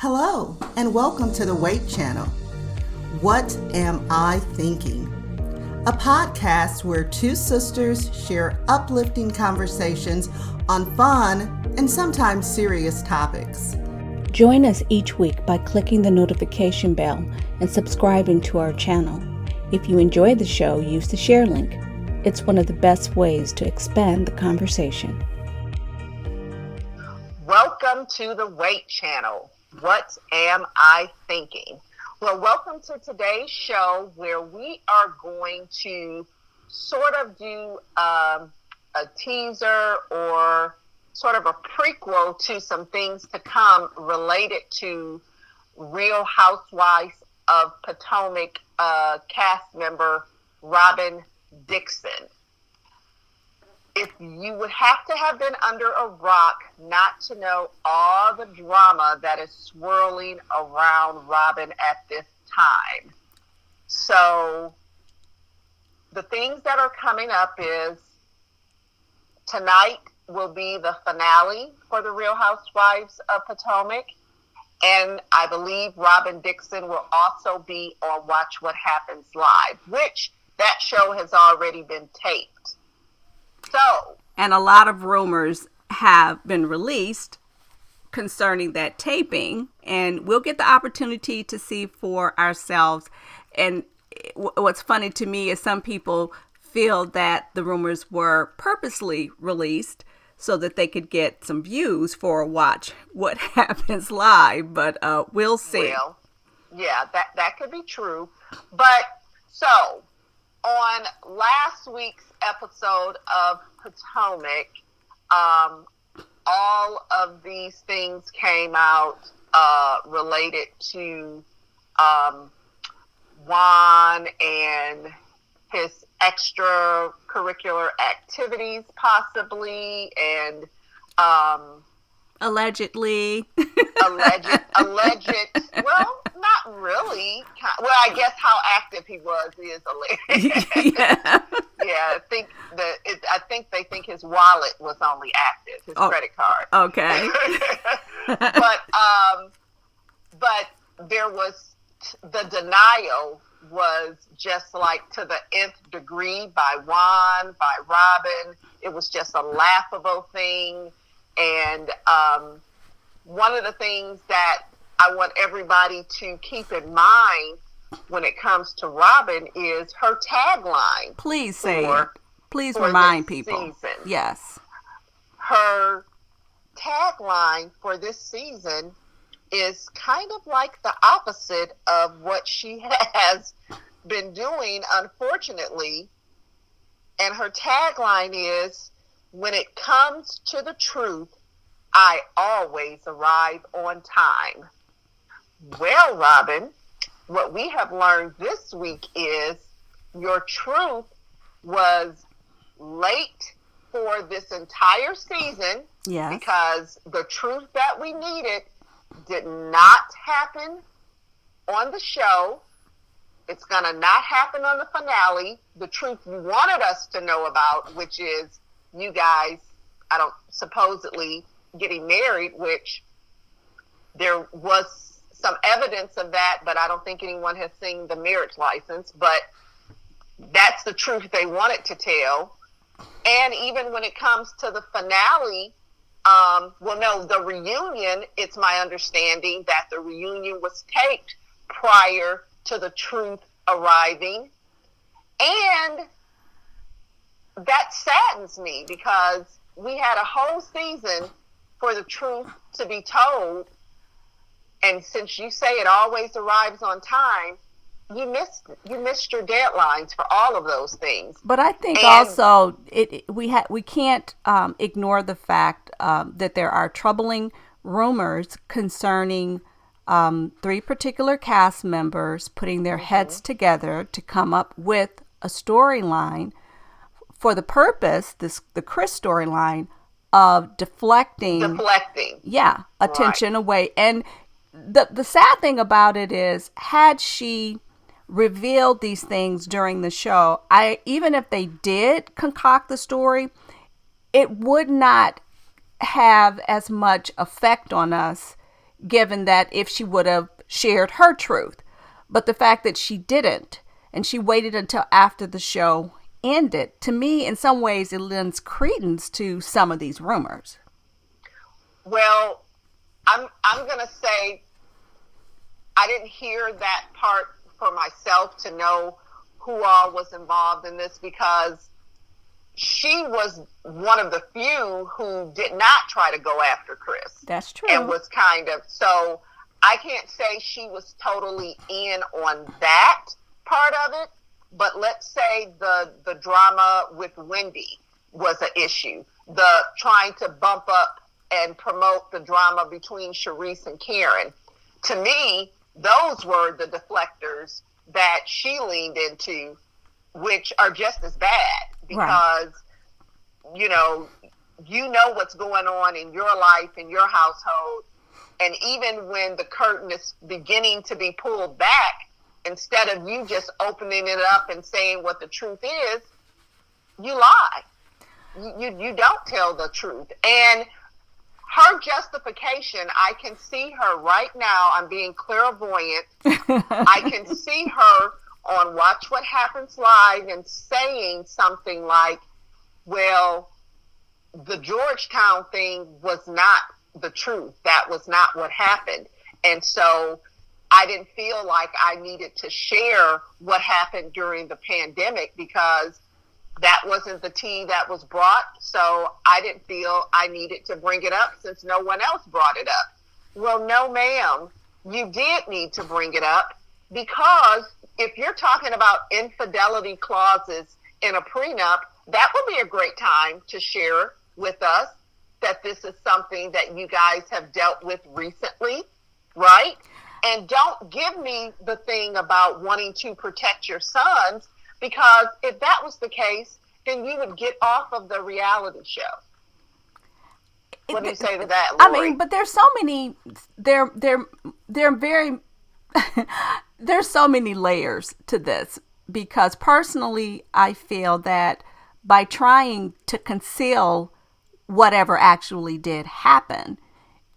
Hello, and welcome to the W.A.I.T channel. What Am I Thinking? A podcast where two sisters share uplifting conversations on fun and sometimes serious topics. Join us each week by clicking the notification bell and subscribing to our channel. If you enjoy the show, use the share link. It's one of the best ways to expand the conversation. Welcome to the W.A.I.T channel. What am I thinking? Well, welcome to today's show where we are going to sort of do a teaser or sort of a prequel to some things to come related to Real Housewives of Potomac cast member Robyn Dixon. If you would have to have been under a rock not to know all the drama that is swirling around Robyn at this time. So the things that are coming up is tonight will be the finale for the Real Housewives of Potomac. And I believe Robyn Dixon will also be on Watch What Happens Live, which that show has already been taped. And a lot of rumors have been released concerning that taping, and we'll get the opportunity to see for ourselves. And what's funny to me is some people feel that the rumors were purposely released so that they could get some views for Watch What Happens Live, but we'll see. Well, yeah, that could be true. But so on last week's episode of Potomac, all of these things came out related to Juan and his extracurricular activities, possibly, and alleged. Well, not really. Well, I guess how active he was is alleged. Yeah, I think they think his wallet was only active, his credit card. Okay. but there was the denial was just like to the nth degree by Juan, by Robyn. It was just a laughable thing. And one of the things that I want everybody to keep in mind when it comes to Robyn is her tagline. Please say it. Please remind people. Season. Yes. Her tagline for this season is kind of like the opposite of what she has been doing, unfortunately. And her tagline is, when it comes to the truth, I always arrive on time. Well, Robyn, what we have learned this week is your truth was late for this entire season. Yes. Because the truth that we needed did not happen on the show. It's going to not happen on the finale. The truth you wanted us to know about, which is you guys, supposedly getting married, which there was some evidence of that, but I don't think anyone has seen the marriage license. But that's the truth they wanted to tell. And even when it comes to the finale, the reunion, it's my understanding that the reunion was taped prior to the truth arriving. And that saddens me because we had a whole season for the truth to be told. And since you say it always arrives on time, you missed your deadlines for all of those things. But I think also we can't ignore the fact that there are troubling rumors concerning 3 particular cast members putting their heads together to come up with a storyline for the purpose, the Chris storyline, of deflecting attention away. And the sad thing about it is, had she revealed these things during the show, even if they did concoct the story, it would not have as much effect on us given that if she would have shared her truth. But the fact that she didn't, and she waited until after the show ended, to me, in some ways, it lends credence to some of these rumors. Well, I'm gonna say I didn't hear that part for myself to know who all was involved in this, because she was one of the few who did not try to go after Chris. That's true. And was kind of, so I can't say she was totally in on that part of it, but let's say the drama with Wendy was an issue. The trying to bump up and promote the drama between Charisse and Karen. To me, those were the deflectors that she leaned into, which are just as bad, because, right, you know what's going on in your life, in your household. And even when the curtain is beginning to be pulled back, instead of you just opening it up and saying what the truth is, you lie. You don't tell the truth. And her justification, I can see her right now. I'm being clairvoyant. I can see her on Watch What Happens Live and saying something like, well, the Georgetown thing was not the truth. That was not what happened. And so I didn't feel like I needed to share what happened during the pandemic, because that wasn't the tea that was brought. So I didn't feel I needed to bring it up since no one else brought it up. Well, no, ma'am, you did need to bring it up, because if you're talking about infidelity clauses in a prenup, that would be a great time to share with us that this is something that you guys have dealt with recently, right? And don't give me the thing about wanting to protect your sons, because if that was the case, then you would get off of the reality show. What do you say to that, Lori? I mean, but there's so many, they're very, there's so many layers to this, because personally, I feel that by trying to conceal whatever actually did happen,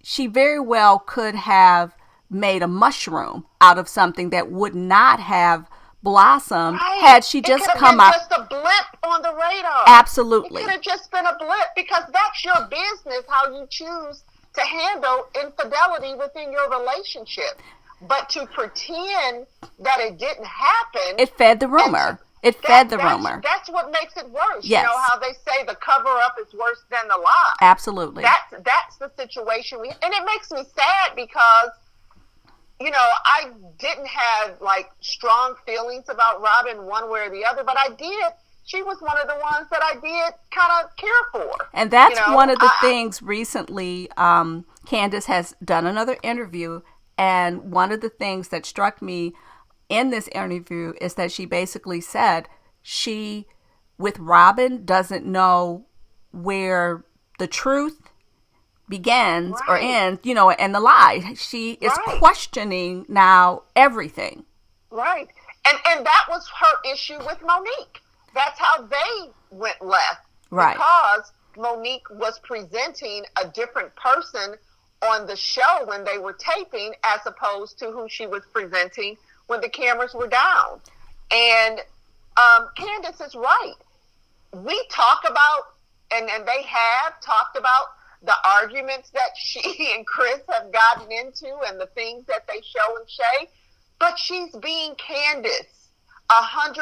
she very well could have made a mushroom out of something that would not have blossomed, right, had she just come out. Just a blip on the radar. Absolutely. It could have just been a blip, because that's your business, how you choose to handle infidelity within your relationship. But to pretend that it didn't happen, it fed the rumor. Fed the rumor. That's what makes it worse. Yes. You know how they say the cover up is worse than the lie. Absolutely. That's the situation and it makes me sad, because I didn't have like strong feelings about Robyn one way or the other, but I did. She was one of the ones that I did kind of care for. And that's one of the things recently. Candace has done another interview, and one of the things that struck me in this interview is that she basically said she, with Robyn, doesn't know where the truth begins, right, or ends, and the lie. She is, right, questioning now everything. Right. And that was her issue with Monique. That's how they went left. Right. Because Monique was presenting a different person on the show when they were taping, as opposed to who she was presenting when the cameras were down. And Candace is right. We talk about, and they have talked about, the arguments that she and Chris have gotten into and the things that they show and say, but she's being Candace 100%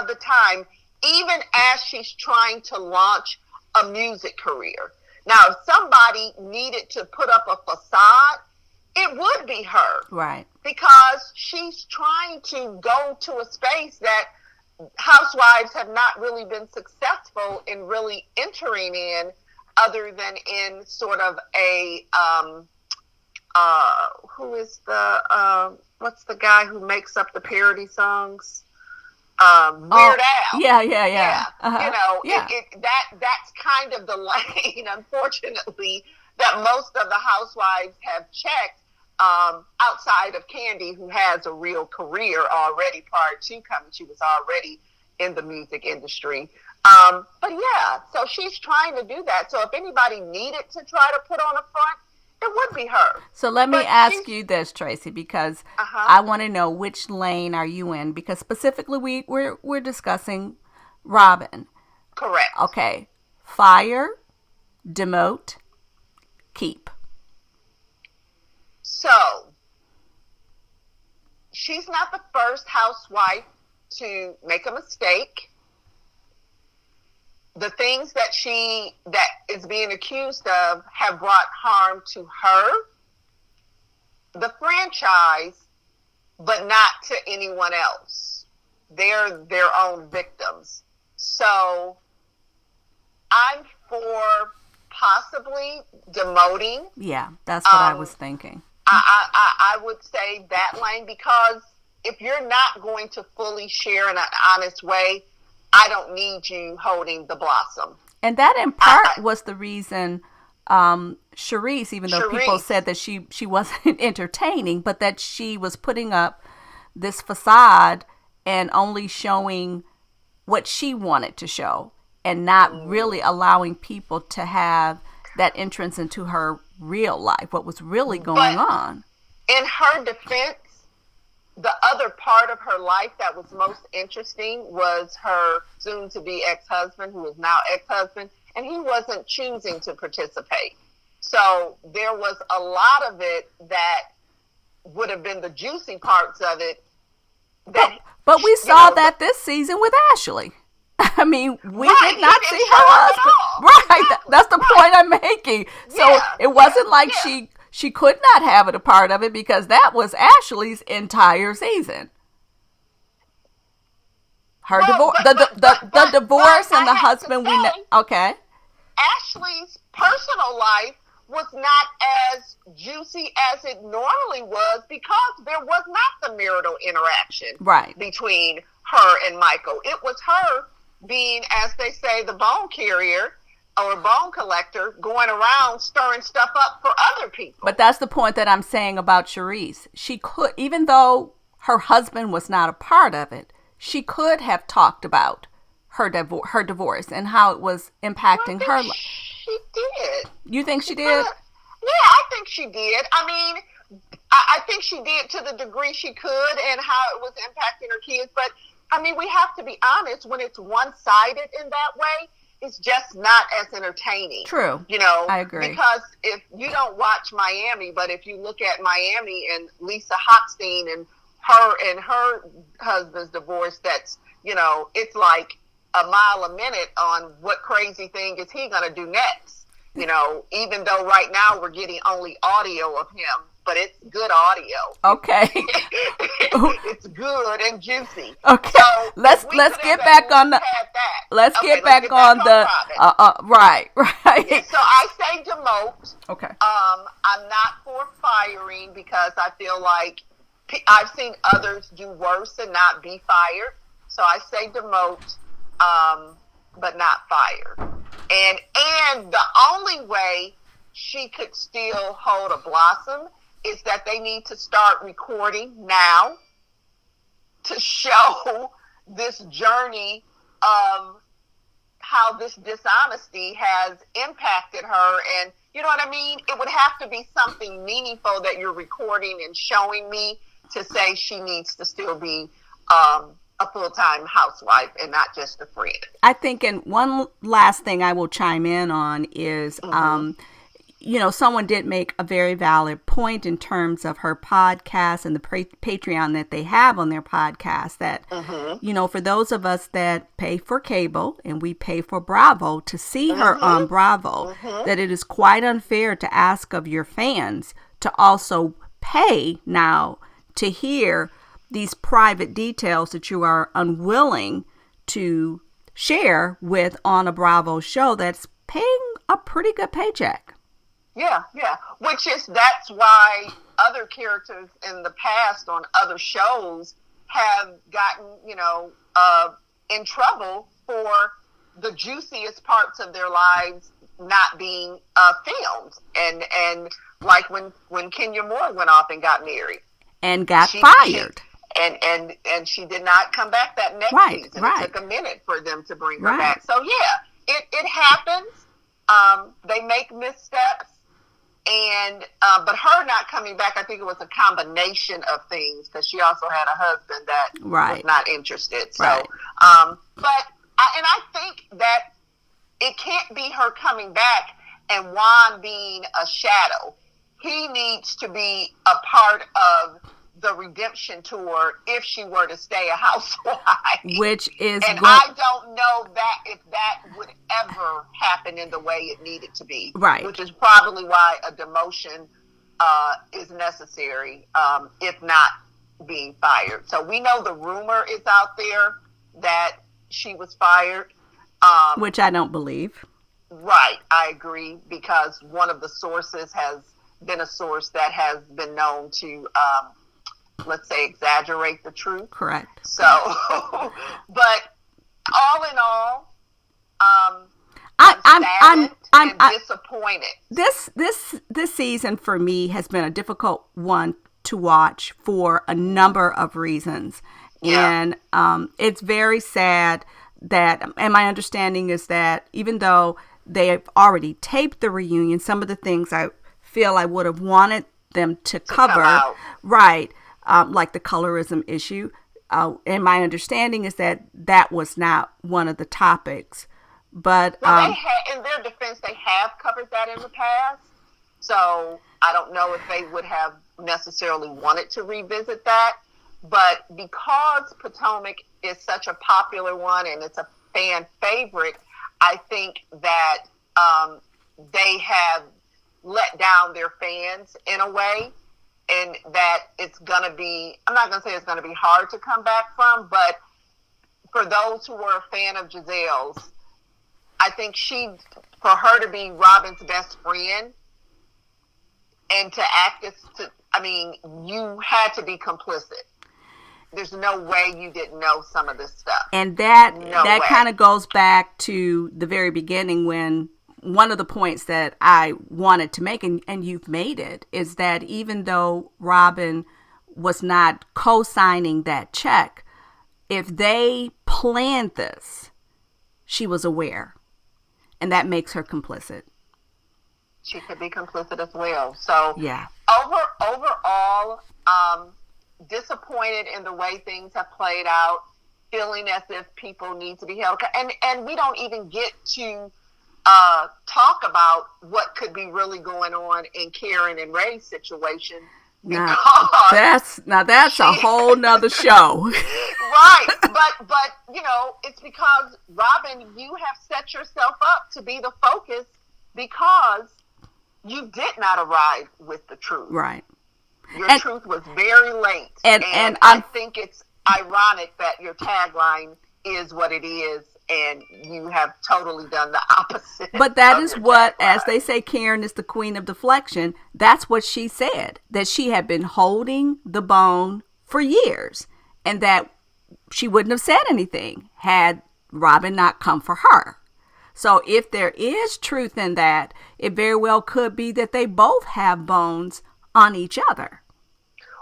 of the time, even as she's trying to launch a music career. Now, if somebody needed to put up a facade, it would be her. Right. Because she's trying to go to a space that housewives have not really been successful in really entering in, other than in sort of a, who is the, what's the guy who makes up the parody songs? Weird Al. Yeah. Uh-huh. That's kind of the lane, unfortunately, that most of the housewives have checked, outside of Candy, who has a real career already prior to coming. She was already in the music industry. But yeah, so she's trying to do that. So if anybody needed to try to put on a front, It would be her. So let me But ask you this, Tracy, because Uh-huh. I want to know which lane are you in? Because specifically, we're discussing Robyn. Correct. Okay, fire, demote, keep. So, she's not the first housewife to make a mistake. The things that is being accused of have brought harm to her, the franchise, but not to anyone else. They're their own victims. So I'm for possibly demoting. Yeah, that's what I was thinking. I would say that lane, because if you're not going to fully share in an honest way, I don't need you holding the blossom. And that in part was the reason Charisse, even though people said that she wasn't entertaining, but that she was putting up this facade and only showing what she wanted to show and not really allowing people to have that entrance into her real life, what was really going on. In her defense, the other part of her life that was most interesting was her soon-to-be ex-husband, who is now ex-husband, and he wasn't choosing to participate. So there was a lot of it that would have been the juicy parts of it. But we saw that this season with Ashley. I mean, we did not see her husband. Right, exactly. That's the point I'm making. So it wasn't like she could not have it a part of it, because that was Ashley's entire season. Her divorce, the divorce, and the husband. Okay. Ashley's personal life was not as juicy as it normally was, because there was not the marital interaction between her and Michael. It was her being, as they say, the bone carrier or bone collector, going around stirring stuff up for other people. But that's the point that I'm saying about Charisse. She could, even though her husband was not a part of it, she could have talked about her divorce and how it was impacting her life. She did. You think she did? Yeah, I think she did. I mean, I think she did to the degree she could, and how it was impacting her kids. But I mean, we have to be honest. When it's one-sided in that way, it's just not as entertaining. True. I agree. Because if you don't watch Miami, but if you look at Miami and Lisa Hochstein and her husband's divorce, that's, it's like a mile a minute on what crazy thing is he going to do next. Even though right now we're getting only audio of him, but it's good audio. Okay. It's good and juicy. Okay. So let's get back on the. Let's get back on the. Right. Yeah, so I say demote. Okay. I'm not for firing, because I feel like I've seen others do worse and not be fired. So I say demote, but not fire. And the only way she could still hold a blossom is that they need to start recording now to show this journey of how this dishonesty has impacted her. And you know what I mean? It would have to be something meaningful that you're recording and showing me to say she needs to still be a full-time housewife and not just a friend. I think, and one last thing I will chime in on is, someone did make a very valid point in terms of her podcast and the Patreon that they have on their podcast, that, for those of us that pay for cable and we pay for Bravo to see her on Bravo, that it is quite unfair to ask of your fans to also pay now to hear these private details that you are unwilling to share with on a Bravo show that's paying a pretty good paycheck. Yeah. That's why other characters in the past on other shows have gotten, in trouble for the juiciest parts of their lives not being filmed. And like when Kenya Moore went off and got married. And got fired. And she did not come back that next season. It took a minute for them to bring her back. So yeah, it happens. They make missteps, And but her not coming back, I think it was a combination of things, because she also had a husband that was not interested. So, I think that it can't be her coming back and Juan being a shadow. He needs to be a part of the redemption tour if she were to stay a housewife. Which is, and I don't know that if that would ever happen in the way it needed to be. Right. Which is probably why a demotion is necessary, if not being fired. So we know the rumor is out there that she was fired. Which I don't believe. Right, I agree, because one of the sources has been a source that has been known to, let's say, exaggerate the truth. Correct. So, but all in all, I'm disappointed. This season for me has been a difficult one to watch for a number of reasons. Yeah. And it's very sad that, and my understanding is that even though they have already taped the reunion, some of the things I feel I would have wanted them to cover, right, like the colorism issue. And my understanding is that was not one of the topics. But well, in their defense, they have covered that in the past. So I don't know if they would have necessarily wanted to revisit that. But because Potomac is such a popular one and it's a fan favorite, I think that they have let down their fans in a way, and that it's going to be, I'm not going to say it's going to be hard to come back from, but for those who were a fan of Giselle's, I think for her to be Robyn's best friend and to act you had to be complicit. There's no way you didn't know some of this stuff. And that kind of goes back to the very beginning, when one of the points that I wanted to make, and you've made it, is that even though Robyn was not co-signing that check, if they planned this, she was aware. And that makes her complicit. She could be complicit as well. So yeah. Overall, disappointed in the way things have played out, feeling as if people need to be held. And we don't even get to talk about what could be really going on in Karen and Ray's situation. Now that's a whole nother show. Right. But it's because, Robyn, you have set yourself up to be the focus because you did not arrive with the truth. Right. Your truth was very late. And I think it's ironic that your tagline is what it is, and you have totally done the opposite. But that is what, as they say, Karen is the queen of deflection. That's what she said, that she had been holding the bone for years, and that she wouldn't have said anything had Robyn not come for her. So if there is truth in that, it very well could be that they both have bones on each other.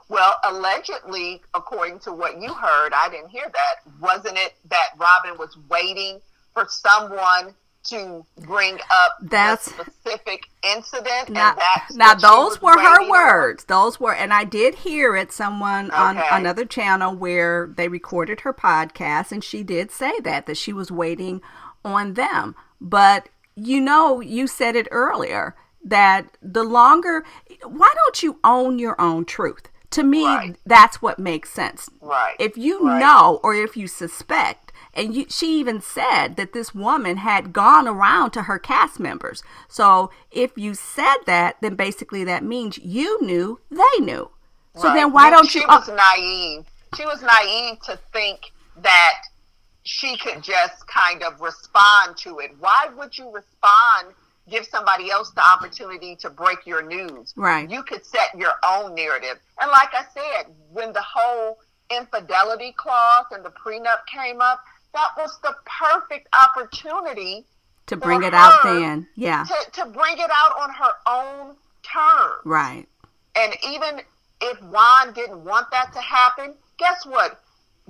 Well, allegedly, according to what you heard, I didn't hear that. Wasn't it that Robyn was waiting for someone to bring up the specific incident? Now those were her words. Those were, and I did hear it, someone on another channel where they recorded her podcast, and she did say that she was waiting on them. But you said it earlier, that why don't you own your own truth? To me, that's what makes sense. Right. If you know, or if you suspect, and she even said that this woman had gone around to her cast members. So if you said that, then basically that means you knew, they knew. So then why don't you? She was naive. She was naive to think that she could just kind of respond to it. Why would you respond? Give somebody else the opportunity to break your news. Right. You could set your own narrative. And like I said, when the whole infidelity clause and the prenup came up, that was the perfect opportunity to bring it out then. Yeah. To bring it out on her own terms. Right. And even if Juan didn't want that to happen, guess what?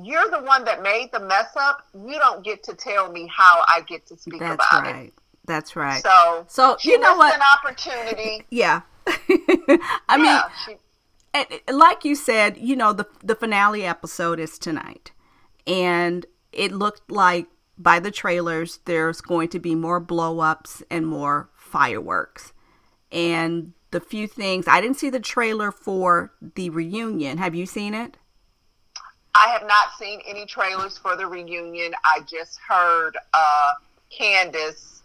You're the one that made the mess up. You don't get to tell me how I get to speak about it. That's right. So you know what? An opportunity. Yeah. I mean, she, like you said, the finale episode is tonight. And it looked like by the trailers, there's going to be more blow-ups and more fireworks. And the few things, I didn't see the trailer for the reunion. Have you seen it? I have not seen any trailers for the reunion. I just heard Candace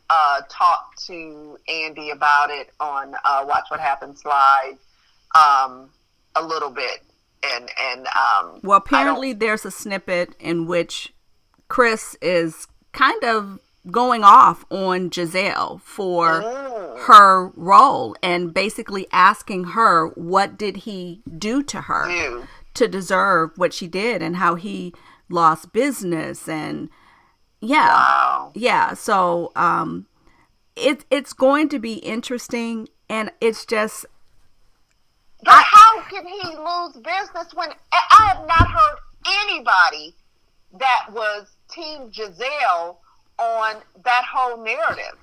talk to Andy about it on Watch What Happens Live a little bit. And well, apparently there's a snippet in which Chris is kind of going off on Giselle for her role and basically asking her what did he do to her to deserve what she did and how he lost business and so it's going to be interesting, and it's just but how can he lose business when I have not heard anybody that was Team Giselle on that whole narrative?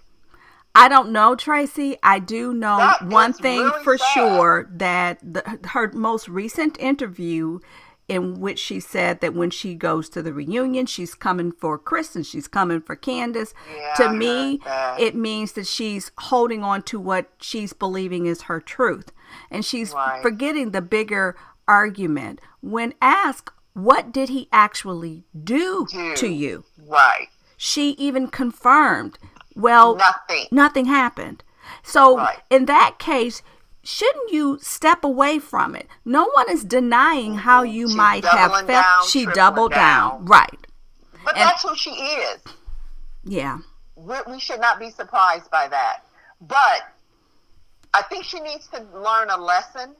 I don't know, Tracy. I do know that one thing really for sad. sure, that her most recent interview in which she said that when she goes to the reunion, she's coming for Chris and she's coming for Candace. To me, it means that she's holding on to what she's believing is her truth. And she's forgetting the bigger argument. When asked, what did he actually do to you? Right. She even confirmed, well, nothing happened. So in that case, shouldn't you step away from it? No one is denying how you might have felt. She doubled down. Right. But that's who she is. Yeah. We should not be surprised by that. But I think she needs to learn a lesson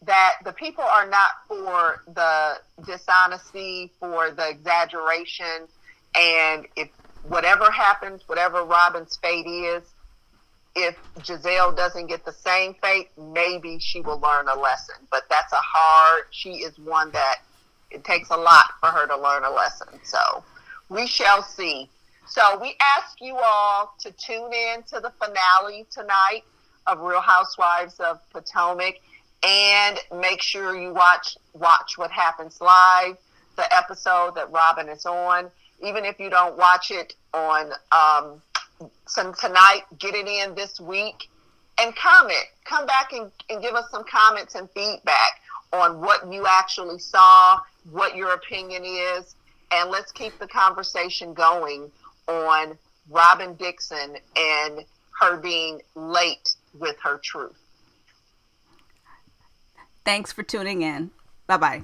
that the people are not for the dishonesty, for the exaggeration, and if whatever happens, whatever Robyn's fate is, if Giselle doesn't get the same fate, maybe she will learn a lesson. But she is one that it takes a lot for her to learn a lesson. So we shall see. So we ask you all to tune in to the finale tonight of Real Housewives of Potomac, and make sure you watch What Happens Live, the episode that Robyn is on. Even if you don't watch it on tonight, get it in this week and comment. Come back and give us some comments and feedback on what you actually saw, what your opinion is, and let's keep the conversation going on Robyn Dixon and her being late with her truth. Thanks for tuning in. Bye-bye.